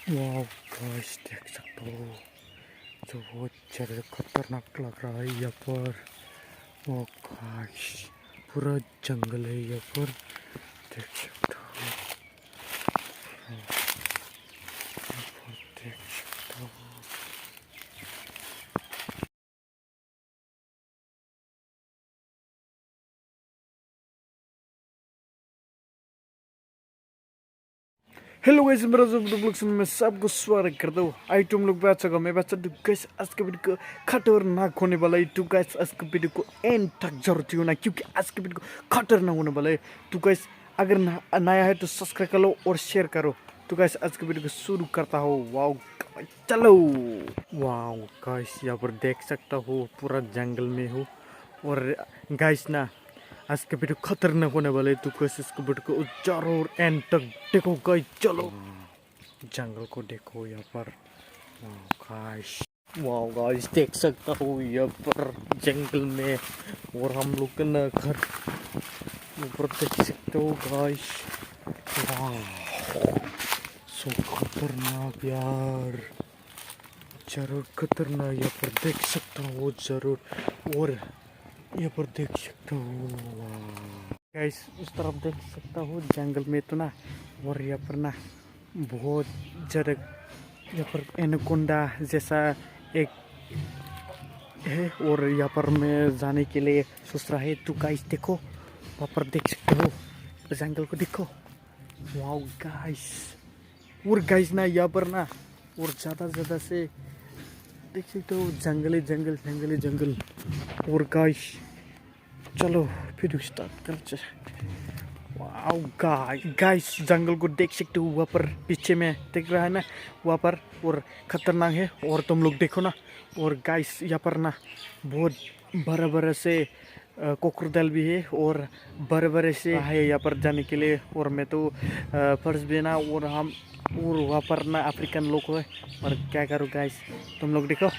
वाह गाइस, देख सकते हो जो बहुत ज़्यादा खतरनाक लग रहा है यहाँ पर। वो गाइस पूरा जंगल है यहाँ पर, देख सकते हो। यहाँ पर देख सकते हो। हेलो गाइस, मेरा जो लोग मैं सबको स्वागत करता हूँ। आई तुम लोग बात सको मैं बात गाइस, आज के वीडियो को खतरनाक होने वाला है। तो गाइस आज के वीडियो को एंड तक जरूर देखो ना, क्योंकि आज के वीडियो को खतरनाक होने वाला है। तो गाइस अगर नया है तो सब्सक्राइब कर लो और शेयर करो। तो गाइस आज के वीडियो को शुरू करता हूँ। वाओ चलो। वाओ गाइस, यहाँ पर देख सकता हो पूरा जंगल में हो। और गाइस ना, आज के वीडियो खतरनाक होने वाले है। तो कैसे इसको वीडियो को जरूर एंड तक देखो गाइस। चलो जंगल को देखो यहाँ पर। वाह गाइस देख सकता हो यहाँ पर जंगल में, और हम लोग का ना घर ऊपर देख सकते हो गाइस। वाह सो खतरनाक यार, जरूर खतरनाक यहाँ पर देख सकता हो जरूर। और यहाँ पर देख सकता हो गाइस, उस तरफ देख सकता हो जंगल में तो ना। और यहाँ पर ना बहुत ज़्यादा यहाँ पर एनाकोंडा जैसा एक है, और यहाँ पर मैं जाने के लिए सोच रहा है। तो गाइस देखो वहाँ पर देख सकते हो जंगल को देखो। वाओ गाइस, और गाइस ना यहाँ पर ना और ज़्यादा से देख सकते हो जंगल जंगल जंगल जंगल। और गाइस चलो फिर स्टार्ट करते। वाओ गाइस जंगल को देख सकते हो, वहाँ पर पीछे में देख रहा है ना वहाँ पर, और खतरनाक है। और तुम लोग देखो ना। और गाइस यहाँ पर ना बहुत बड़े बड़े से कोक्रोडाइल भी है, और बड़े बड़े से है यहाँ पर जाने के लिए। और मैं तो फर्स्ट भी ना, और हम और वहाँ पर ना अफ्रीकन लोग है। और क्या करूँ गाइस, तुम लोग देखो।